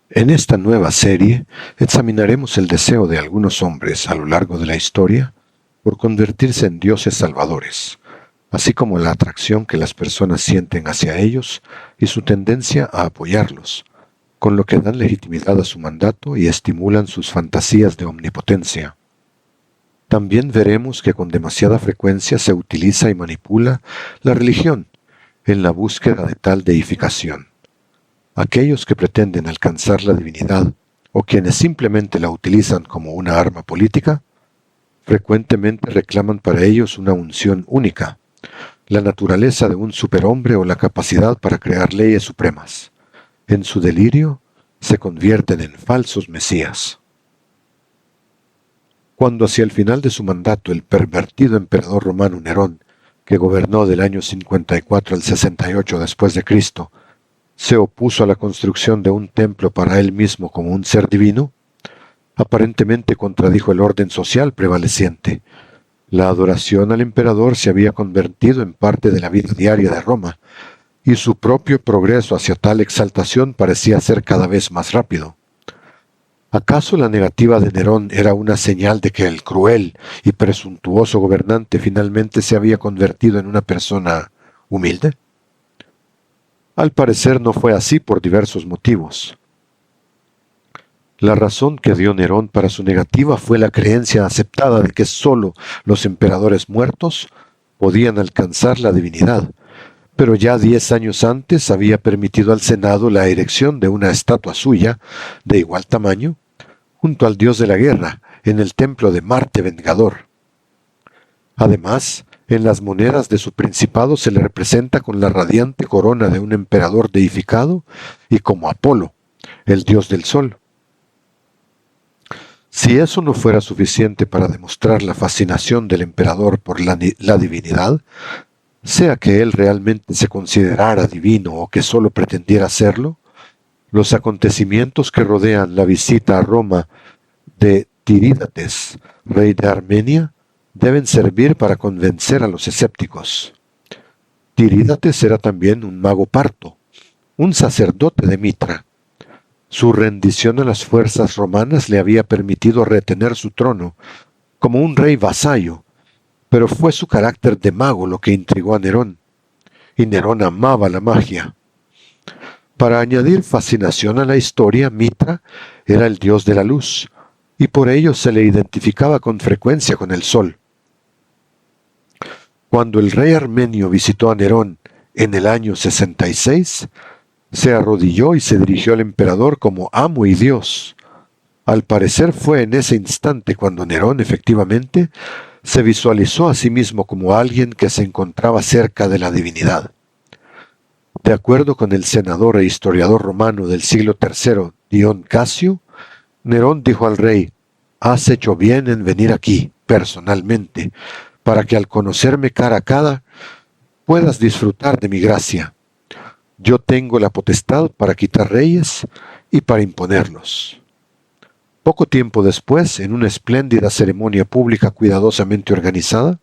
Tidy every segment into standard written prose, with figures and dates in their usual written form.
En esta nueva serie examinaremos el deseo de algunos hombres a lo largo de la historia por convertirse en dioses salvadores, así como la atracción que las personas sienten hacia ellos y su tendencia a apoyarlos, con lo que dan legitimidad a su mandato y estimulan sus fantasías de omnipotencia. También veremos que con demasiada frecuencia se utiliza y manipula la religión en la búsqueda de tal deificación. Aquellos que pretenden alcanzar la divinidad o quienes simplemente la utilizan como una arma política, frecuentemente reclaman para ellos una unción única, la naturaleza de un superhombre o la capacidad para crear leyes supremas. En su delirio, se convierten en falsos mesías. Cuando hacia el final de su mandato el pervertido emperador romano Nerón, que gobernó del año 54 al 68 después de Cristo, se opuso a la construcción de un templo para él mismo como un ser divino, aparentemente contradijo el orden social prevaleciente. La adoración al emperador se había convertido en parte de la vida diaria de Roma, y su propio progreso hacia tal exaltación parecía ser cada vez más rápido. ¿Acaso la negativa de Nerón era una señal de que el cruel y presuntuoso gobernante finalmente se había convertido en una persona humilde? Al parecer no fue así por diversos motivos. La razón que dio Nerón para su negativa fue la creencia aceptada de que sólo los emperadores muertos podían alcanzar la divinidad, pero ya 10 años antes había permitido al Senado la erección de una estatua suya, de igual tamaño, junto al dios de la guerra, en el templo de Marte Vengador. Además, en las monedas de su principado se le representa con la radiante corona de un emperador deificado y como Apolo, el dios del sol. Si eso no fuera suficiente para demostrar la fascinación del emperador por la divinidad, sea que él realmente se considerara divino o que solo pretendiera serlo, los acontecimientos que rodean la visita a Roma de Tirídates, rey de Armenia, deben servir para convencer a los escépticos. Tirídates era también un mago parto, un sacerdote de Mitra. Su rendición a las fuerzas romanas le había permitido retener su trono como un rey vasallo, pero fue su carácter de mago lo que intrigó a Nerón, y Nerón amaba la magia. Para añadir fascinación a la historia, Mitra era el dios de la luz, y por ello se le identificaba con frecuencia con el sol. Cuando el rey armenio visitó a Nerón en el año 66, se arrodilló y se dirigió al emperador como amo y dios. Al parecer fue en ese instante cuando Nerón efectivamente se visualizó a sí mismo como alguien que se encontraba cerca de la divinidad. De acuerdo con el senador e historiador romano del siglo III, Dion Casio, Nerón dijo al rey: «Has hecho bien en venir aquí, personalmente, para que al conocerme cara a cara puedas disfrutar de mi gracia. Yo tengo la potestad para quitar reyes y para imponerlos». Poco tiempo después, en una espléndida ceremonia pública cuidadosamente organizada,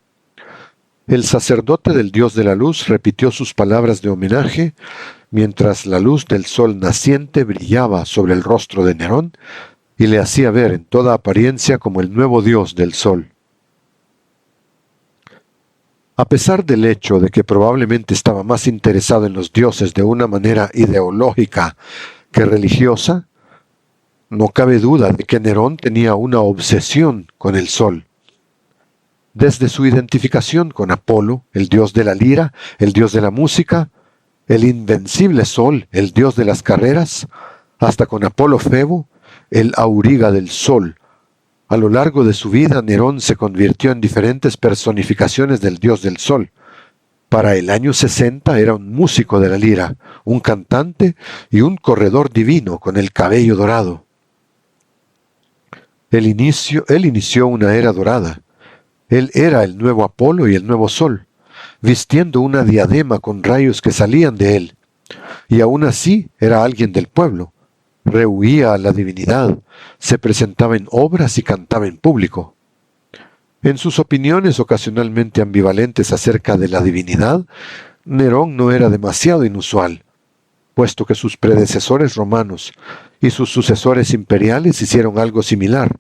el sacerdote del dios de la luz repitió sus palabras de homenaje mientras la luz del sol naciente brillaba sobre el rostro de Nerón y le hacía ver en toda apariencia como el nuevo dios del sol. A pesar del hecho de que probablemente estaba más interesado en los dioses de una manera ideológica que religiosa, no cabe duda de que Nerón tenía una obsesión con el sol. Desde su identificación con Apolo, el dios de la lira, el dios de la música, el invencible sol, el dios de las carreras, hasta con Apolo Febo, el auriga del sol. A lo largo de su vida, Nerón se convirtió en diferentes personificaciones del dios del sol. Para el año 60 era un músico de la lira, un cantante y un corredor divino con el cabello dorado. Él inició una era dorada. Él era el nuevo Apolo y el nuevo sol, vistiendo una diadema con rayos que salían de él. Y aún así era alguien del pueblo. Rehuía a la divinidad, se presentaba en obras y cantaba en público. En sus opiniones ocasionalmente ambivalentes acerca de la divinidad, Nerón no era demasiado inusual, puesto que sus predecesores romanos y sus sucesores imperiales hicieron algo similar.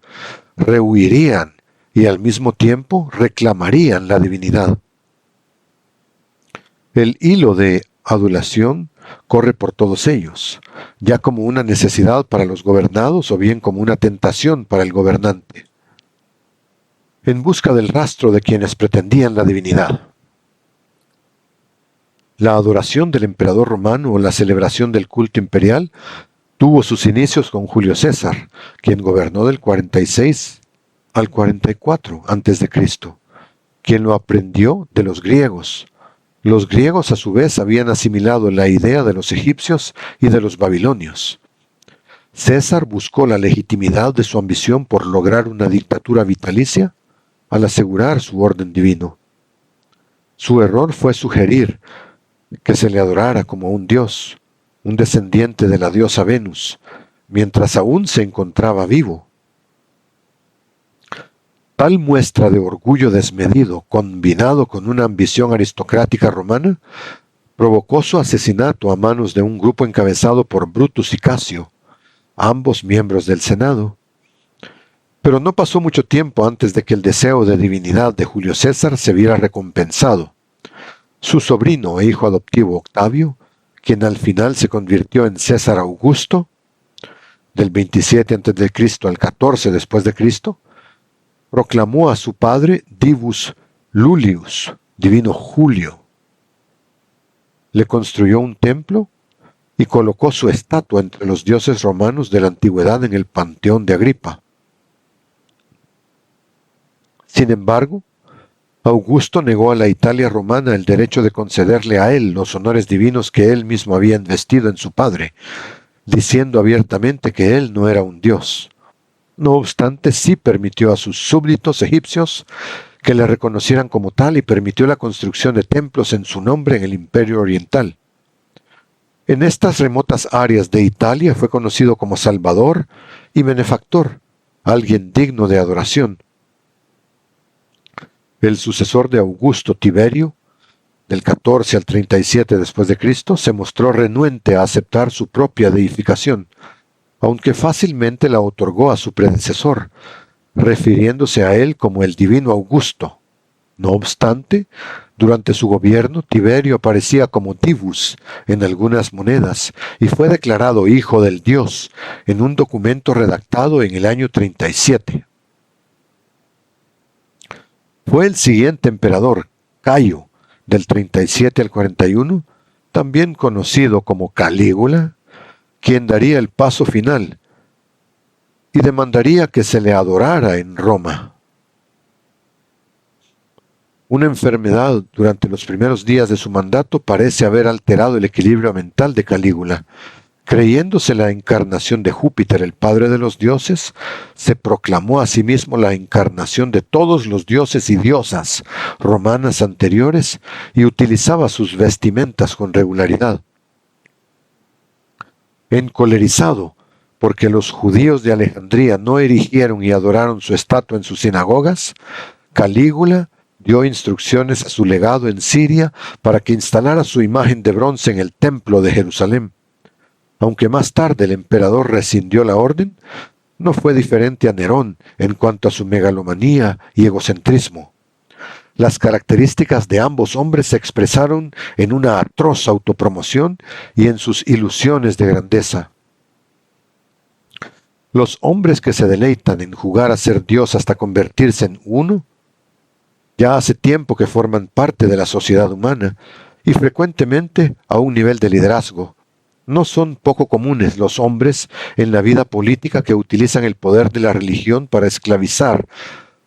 Rehuirían y al mismo tiempo reclamarían la divinidad. El hilo de adulación corre por todos ellos, ya como una necesidad para los gobernados o bien como una tentación para el gobernante, en busca del rastro de quienes pretendían la divinidad. La adoración del emperador romano o la celebración del culto imperial tuvo sus inicios con Julio César, quien gobernó del 46 al 44 a.C., quien lo aprendió de los griegos. Los griegos a su vez habían asimilado la idea de los egipcios y de los babilonios. César buscó la legitimidad de su ambición por lograr una dictadura vitalicia al asegurar su orden divino. Su error fue sugerir que se le adorara como un dios, un descendiente de la diosa Venus, mientras aún se encontraba vivo. Tal muestra de orgullo desmedido, combinado con una ambición aristocrática romana, provocó su asesinato a manos de un grupo encabezado por Brutus y Casio, ambos miembros del Senado. Pero no pasó mucho tiempo antes de que el deseo de divinidad de Julio César se viera recompensado. Su sobrino e hijo adoptivo Octavio, quien al final se convirtió en César Augusto, del 27 a.C. al 14 después de Cristo, proclamó a su padre Divus Iulius, divino Julio. Le construyó un templo y colocó su estatua entre los dioses romanos de la antigüedad en el panteón de Agripa. Sin embargo, Augusto negó a la Italia romana el derecho de concederle a él los honores divinos que él mismo había investido en su padre, diciendo abiertamente que él no era un dios. No obstante, sí permitió a sus súbditos egipcios que le reconocieran como tal y permitió la construcción de templos en su nombre en el Imperio Oriental. En estas remotas áreas de Italia fue conocido como Salvador y benefactor, alguien digno de adoración. El sucesor de Augusto, Tiberio, del 14 al 37 después de Cristo, se mostró renuente a aceptar su propia deificación, aunque fácilmente la otorgó a su predecesor, refiriéndose a él como el divino Augusto. No obstante, durante su gobierno, Tiberio aparecía como Divus en algunas monedas y fue declarado hijo del dios en un documento redactado en el año 37. Fue el siguiente emperador, Cayo, del 37 al 41, también conocido como Calígula, quien daría el paso final y demandaría que se le adorara en Roma. Una enfermedad durante los primeros días de su mandato parece haber alterado el equilibrio mental de Calígula. Creyéndose la encarnación de Júpiter, el padre de los dioses, se proclamó a sí mismo la encarnación de todos los dioses y diosas romanas anteriores y utilizaba sus vestimentas con regularidad. Encolerizado porque los judíos de Alejandría no erigieron y adoraron su estatua en sus sinagogas, Calígula dio instrucciones a su legado en Siria para que instalara su imagen de bronce en el templo de Jerusalén. Aunque más tarde el emperador rescindió la orden, no fue diferente a Nerón en cuanto a su megalomanía y egocentrismo. Las características de ambos hombres se expresaron en una atroz autopromoción y en sus ilusiones de grandeza. Los hombres que se deleitan en jugar a ser Dios hasta convertirse en uno, ya hace tiempo que forman parte de la sociedad humana y frecuentemente a un nivel de liderazgo. No son poco comunes los hombres en la vida política que utilizan el poder de la religión para esclavizar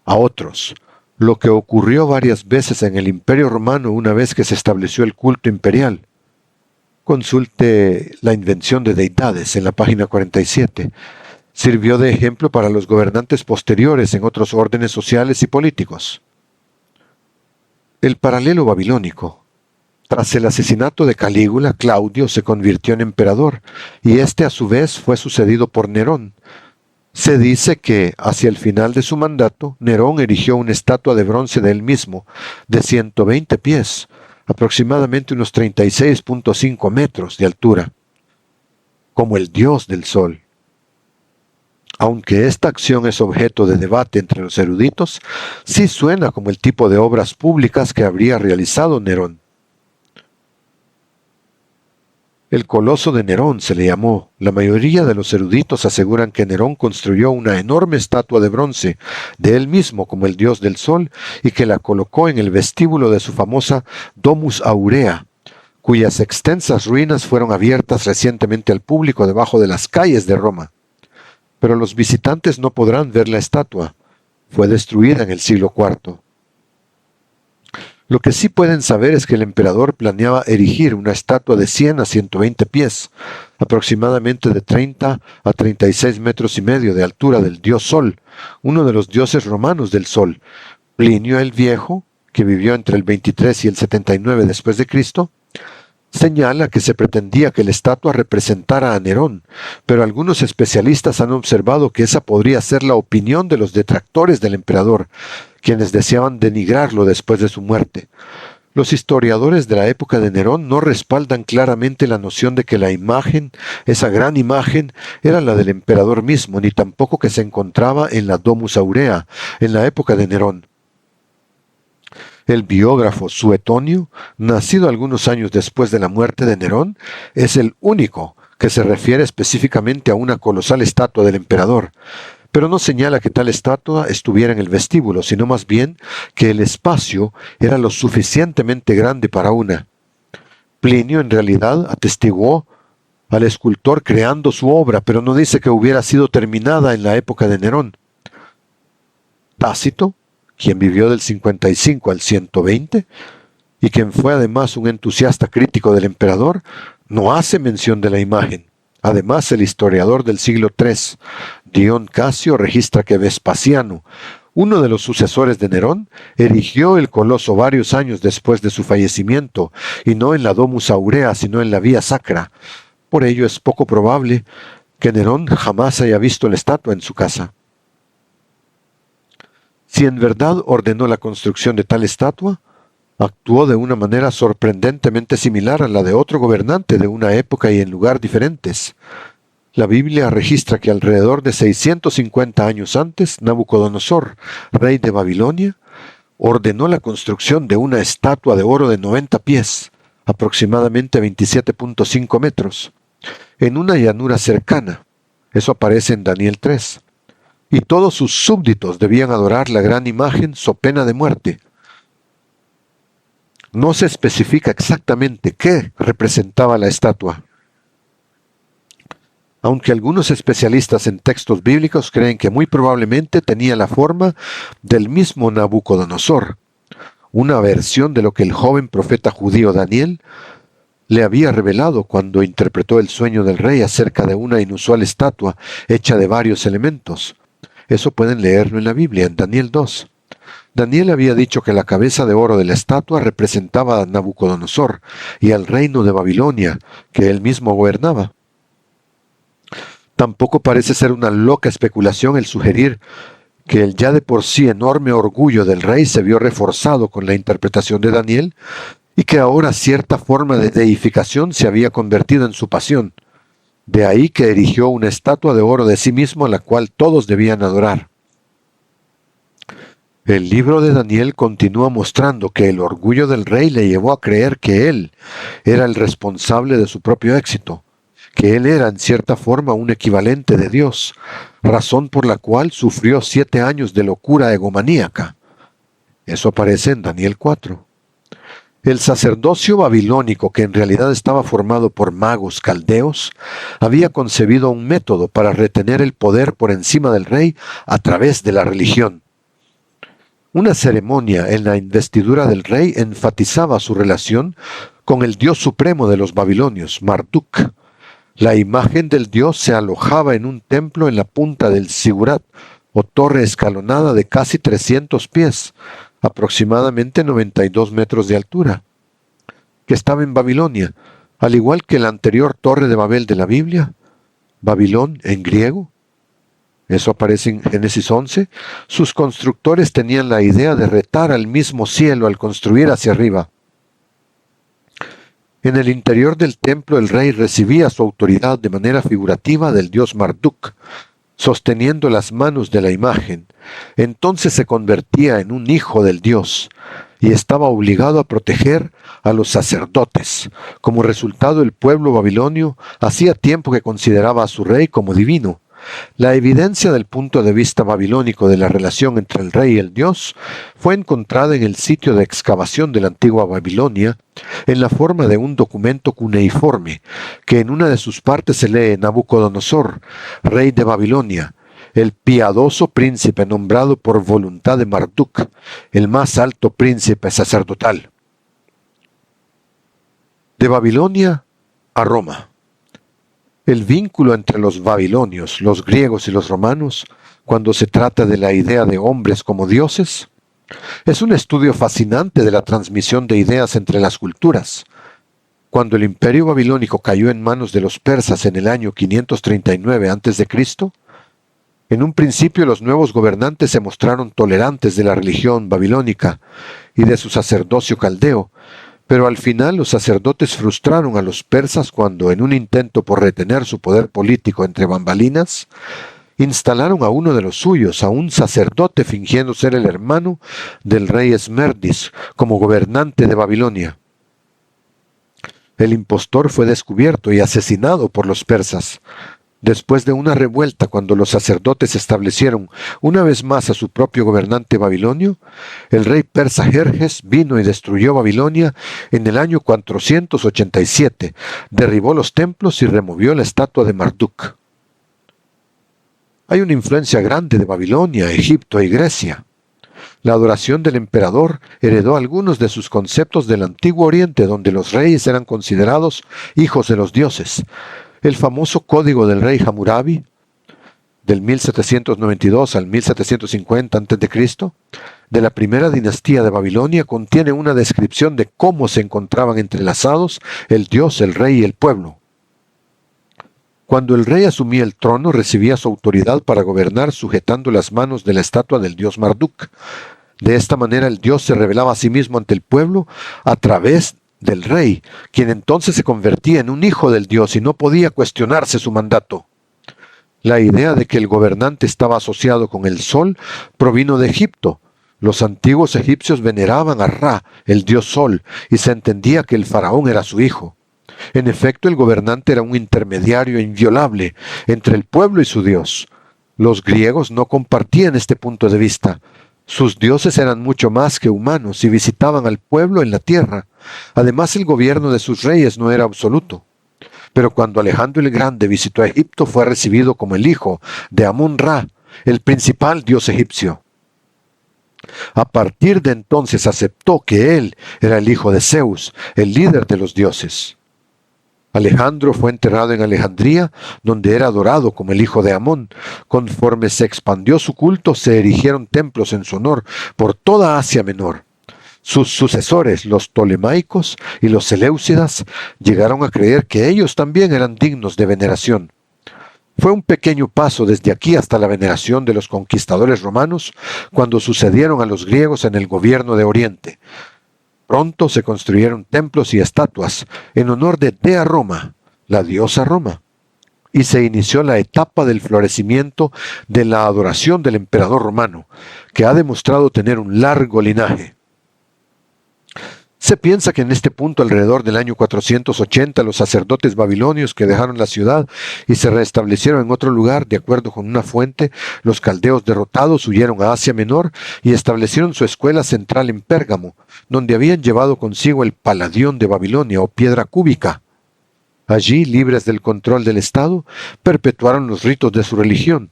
a otros, lo que ocurrió varias veces en el Imperio Romano una vez que se estableció el culto imperial. Consulte La invención de deidades en la página 47. Sirvió de ejemplo para los gobernantes posteriores en otros órdenes sociales y políticos. El paralelo babilónico. Tras el asesinato de Calígula, Claudio se convirtió en emperador, y este a su vez fue sucedido por Nerón. Se dice que, hacia el final de su mandato, Nerón erigió una estatua de bronce de él mismo, de 120 pies, aproximadamente unos 36.5 metros de altura, como el dios del sol. Aunque esta acción es objeto de debate entre los eruditos, sí suena como el tipo de obras públicas que habría realizado Nerón. El Coloso de Nerón se le llamó. La mayoría de los eruditos aseguran que Nerón construyó una enorme estatua de bronce de él mismo como el dios del sol y que la colocó en el vestíbulo de su famosa Domus Aurea, cuyas extensas ruinas fueron abiertas recientemente al público debajo de las calles de Roma. Pero los visitantes no podrán ver la estatua. Fue destruida en el siglo IV. Lo que sí pueden saber es que el emperador planeaba erigir una estatua de 100 a 120 pies, aproximadamente de 30 a 36 metros y medio de altura del dios Sol, uno de los dioses romanos del Sol. Plinio el Viejo, que vivió entre el 23 y el 79 después de Cristo, señala que se pretendía que la estatua representara a Nerón, pero algunos especialistas han observado que esa podría ser la opinión de los detractores del emperador, quienes deseaban denigrarlo después de su muerte. Los historiadores de la época de Nerón no respaldan claramente la noción de que la imagen, esa gran imagen, era la del emperador mismo, ni tampoco que se encontraba en la Domus Aurea, en la época de Nerón. El biógrafo Suetonio, nacido algunos años después de la muerte de Nerón, es el único que se refiere específicamente a una colosal estatua del emperador, pero no señala que tal estatua estuviera en el vestíbulo, sino más bien que el espacio era lo suficientemente grande para una. Plinio en realidad atestiguó al escultor creando su obra, pero no dice que hubiera sido terminada en la época de Nerón. Tácito, quien vivió del 55 al 120, y quien fue además un entusiasta crítico del emperador, no hace mención de la imagen. Además, el historiador del siglo III, Dion Casio, registra que Vespasiano, uno de los sucesores de Nerón, erigió el coloso varios años después de su fallecimiento, y no en la Domus Aurea, sino en la Vía Sacra. Por ello es poco probable que Nerón jamás haya visto la estatua en su casa. Si en verdad ordenó la construcción de tal estatua, actuó de una manera sorprendentemente similar a la de otro gobernante de una época y en lugar diferentes. La Biblia registra que alrededor de 650 años antes, Nabucodonosor, rey de Babilonia, ordenó la construcción de una estatua de oro de 90 pies, aproximadamente 27.5 metros, en una llanura cercana. Eso aparece en Daniel 3. Y todos sus súbditos debían adorar la gran imagen so pena de muerte. No se especifica exactamente qué representaba la estatua, aunque algunos especialistas en textos bíblicos creen que muy probablemente tenía la forma del mismo Nabucodonosor, una versión de lo que el joven profeta judío Daniel le había revelado cuando interpretó el sueño del rey acerca de una inusual estatua hecha de varios elementos. Eso pueden leerlo en la Biblia, en Daniel 2. Daniel había dicho que la cabeza de oro de la estatua representaba a Nabucodonosor y al reino de Babilonia, que él mismo gobernaba. Tampoco parece ser una loca especulación el sugerir que el ya de por sí enorme orgullo del rey se vio reforzado con la interpretación de Daniel y que ahora cierta forma de deificación se había convertido en su pasión. De ahí que erigió una estatua de oro de sí mismo a la cual todos debían adorar. El libro de Daniel continúa mostrando que el orgullo del rey le llevó a creer que él era el responsable de su propio éxito, que él era en cierta forma un equivalente de Dios, razón por la cual sufrió 7 años de locura egomaníaca. Eso aparece en Daniel 4. El sacerdocio babilónico, que en realidad estaba formado por magos caldeos, había concebido un método para retener el poder por encima del rey a través de la religión. Una ceremonia en la investidura del rey enfatizaba su relación con el dios supremo de los babilonios, Marduk. La imagen del dios se alojaba en un templo en la punta del Sigurat, o torre escalonada de casi 300 pies, aproximadamente 92 metros de altura, que estaba en Babilonia, al igual que la anterior torre de Babel de la Biblia, Babilón en griego. Eso aparece en Génesis 11. Sus constructores tenían la idea de retar al mismo cielo al construir hacia arriba. En el interior del templo el rey recibía su autoridad de manera figurativa del dios Marduk. sosteniendo las manos de la imagen, entonces se convertía en un hijo del Dios y estaba obligado a proteger a los sacerdotes. Como resultado, el pueblo babilonio hacía tiempo que consideraba a su rey como divino. La evidencia del punto de vista babilónico de la relación entre el rey y el dios fue encontrada en el sitio de excavación de la antigua Babilonia en la forma de un documento cuneiforme, que en una de sus partes se lee: Nabucodonosor, rey de Babilonia, el piadoso príncipe nombrado por voluntad de Marduk, el más alto príncipe sacerdotal. De Babilonia a Roma. El vínculo entre los babilonios, los griegos y los romanos, cuando se trata de la idea de hombres como dioses, es un estudio fascinante de la transmisión de ideas entre las culturas. Cuando el imperio babilónico cayó en manos de los persas en el año 539 a.C., en un principio los nuevos gobernantes se mostraron tolerantes de la religión babilónica y de su sacerdocio caldeo, pero al final los sacerdotes frustraron a los persas cuando, en un intento por retener su poder político entre bambalinas, instalaron a uno de los suyos, a un sacerdote fingiendo ser el hermano del rey Esmerdis, como gobernante de Babilonia. El impostor fue descubierto y asesinado por los persas. Después de una revuelta, cuando los sacerdotes establecieron una vez más a su propio gobernante babilonio, el rey persa Jerjes vino y destruyó Babilonia en el año 487, derribó los templos y removió la estatua de Marduk. Hay una influencia grande de Babilonia, Egipto y Grecia. La adoración del emperador heredó algunos de sus conceptos del Antiguo Oriente, donde los reyes eran considerados hijos de los dioses. El famoso Código del Rey Hammurabi, del 1792 al 1750 a.C., de la primera dinastía de Babilonia, contiene una descripción de cómo se encontraban entrelazados el dios, el rey y el pueblo. Cuando el rey asumía el trono, recibía su autoridad para gobernar sujetando las manos de la estatua del dios Marduk. De esta manera el dios se revelaba a sí mismo ante el pueblo a través del rey, quien entonces se convertía en un hijo del dios y no podía cuestionarse su mandato. La idea de que el gobernante estaba asociado con el sol provino de Egipto. Los antiguos egipcios veneraban a Ra, el dios sol, y se entendía que el faraón era su hijo. En efecto, el gobernante era un intermediario inviolable entre el pueblo y su dios. Los griegos no compartían este punto de vista. Sus dioses eran mucho más que humanos y visitaban al pueblo en la tierra. Además, el gobierno de sus reyes no era absoluto. Pero cuando Alejandro el Grande visitó a Egipto, fue recibido como el hijo de Amón-Ra, el principal dios egipcio. A partir de entonces aceptó que él era el hijo de Zeus, el líder de los dioses. Alejandro fue enterrado en Alejandría, donde era adorado como el hijo de Amón. Conforme se expandió su culto, se erigieron templos en su honor por toda Asia Menor. Sus sucesores, los Ptolemaicos y los Seleucidas, llegaron a creer que ellos también eran dignos de veneración. Fue un pequeño paso desde aquí hasta la veneración de los conquistadores romanos, cuando sucedieron a los griegos en el gobierno de Oriente. Pronto se construyeron templos y estatuas en honor de Dea Roma, la diosa Roma, y se inició la etapa del florecimiento de la adoración del emperador romano, que ha demostrado tener un largo linaje. Se piensa que en este punto, alrededor del año 480, los sacerdotes babilonios que dejaron la ciudad y se restablecieron en otro lugar, de acuerdo con una fuente, los caldeos derrotados huyeron a Asia Menor y establecieron su escuela central en Pérgamo, donde habían llevado consigo el Paladión de Babilonia o piedra cúbica. Allí, libres del control del Estado, perpetuaron los ritos de su religión.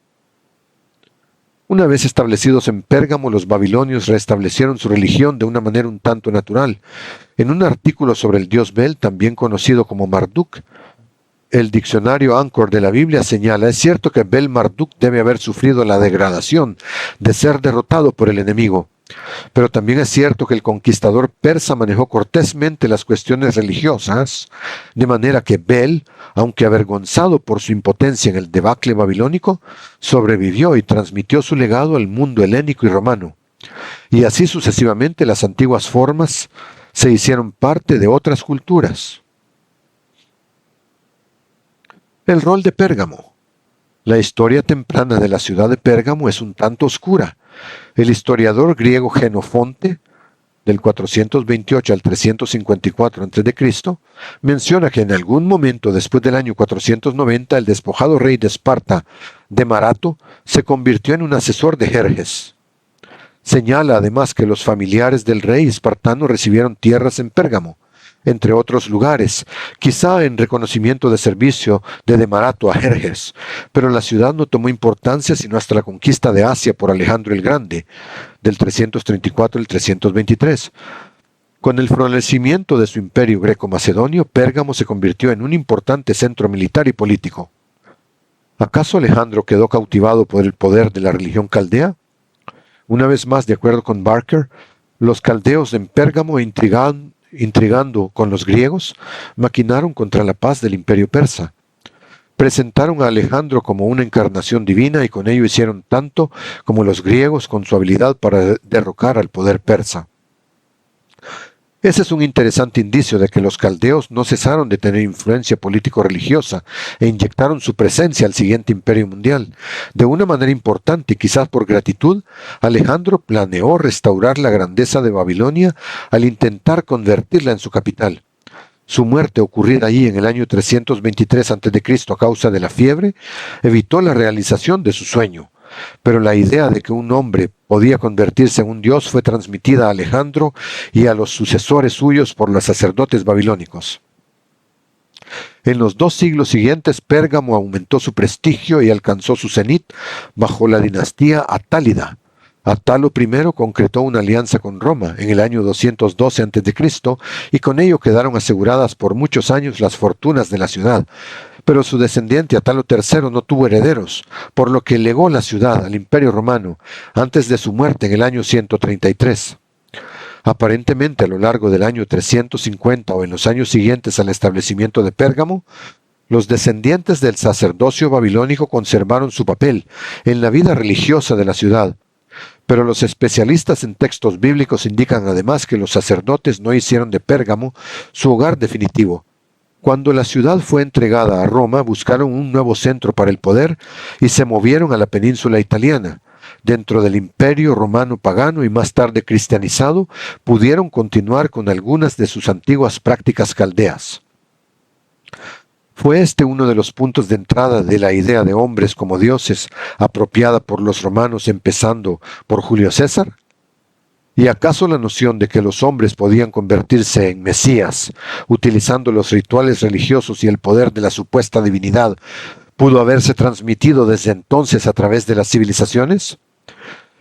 Una vez establecidos en Pérgamo, los babilonios restablecieron su religión de una manera un tanto natural. En un artículo sobre el dios Bel, también conocido como Marduk, el diccionario Anchor de la Biblia señala: es cierto que Bel Marduk debe haber sufrido la degradación de ser derrotado por el enemigo. Pero también es cierto que el conquistador persa manejó cortésmente las cuestiones religiosas, de manera que Bel, aunque avergonzado por su impotencia en el debacle babilónico, sobrevivió y transmitió su legado al mundo helénico y romano. Y así sucesivamente las antiguas formas se hicieron parte de otras culturas. El rol de Pérgamo. La historia temprana de la ciudad de Pérgamo es un tanto oscura. El historiador griego Jenofonte, del 428 al 354 a.C., menciona que en algún momento después del año 490 el despojado rey de Esparta, Demarato, se convirtió en un asesor de Jerjes. Señala además que los familiares del rey espartano recibieron tierras en Pérgamo, entre otros lugares, quizá en reconocimiento de servicio de Demarato a Jerjes, pero la ciudad no tomó importancia sino hasta la conquista de Asia por Alejandro el Grande, del 334 al 323. Con el florecimiento de su imperio greco-macedonio, Pérgamo se convirtió en un importante centro militar y político. ¿Acaso Alejandro quedó cautivado por el poder de la religión caldea? Una vez más, de acuerdo con Barker, los caldeos en Pérgamo, intrigando con los griegos, maquinaron contra la paz del imperio persa. Presentaron a Alejandro como una encarnación divina y con ello hicieron tanto como los griegos con su habilidad para derrocar al poder persa. Ese es un interesante indicio de que los caldeos no cesaron de tener influencia político-religiosa e inyectaron su presencia al siguiente imperio mundial. De una manera importante y quizás por gratitud, Alejandro planeó restaurar la grandeza de Babilonia al intentar convertirla en su capital. Su muerte, ocurrida allí en el año 323 a.C. a causa de la fiebre, evitó la realización de su sueño. Pero la idea de que un hombre podía convertirse en un dios fue transmitida a Alejandro y a los sucesores suyos por los sacerdotes babilónicos. En los 2 siglos siguientes, Pérgamo aumentó su prestigio y alcanzó su cenit bajo la dinastía Atálida. Atalo I concretó una alianza con Roma en el año 212 a.C. y con ello quedaron aseguradas por muchos años las fortunas de la ciudad. Pero su descendiente Atalo III no tuvo herederos, por lo que legó la ciudad al Imperio Romano antes de su muerte en el año 133. Aparentemente a lo largo del año 350 o en los años siguientes al establecimiento de Pérgamo, los descendientes del sacerdocio babilónico conservaron su papel en la vida religiosa de la ciudad. Pero los especialistas en textos bíblicos indican además que los sacerdotes no hicieron de Pérgamo su hogar definitivo. Cuando la ciudad fue entregada a Roma, buscaron un nuevo centro para el poder y se movieron a la península italiana. Dentro del imperio romano pagano y más tarde cristianizado, pudieron continuar con algunas de sus antiguas prácticas caldeas. ¿Fue este uno de los puntos de entrada de la idea de hombres como dioses, apropiada por los romanos empezando por Julio César? ¿Y acaso la noción de que los hombres podían convertirse en mesías, utilizando los rituales religiosos y el poder de la supuesta divinidad, pudo haberse transmitido desde entonces a través de las civilizaciones?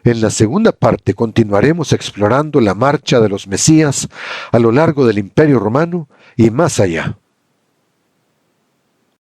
En la segunda parte continuaremos explorando la marcha de los mesías a lo largo del Imperio Romano y más allá.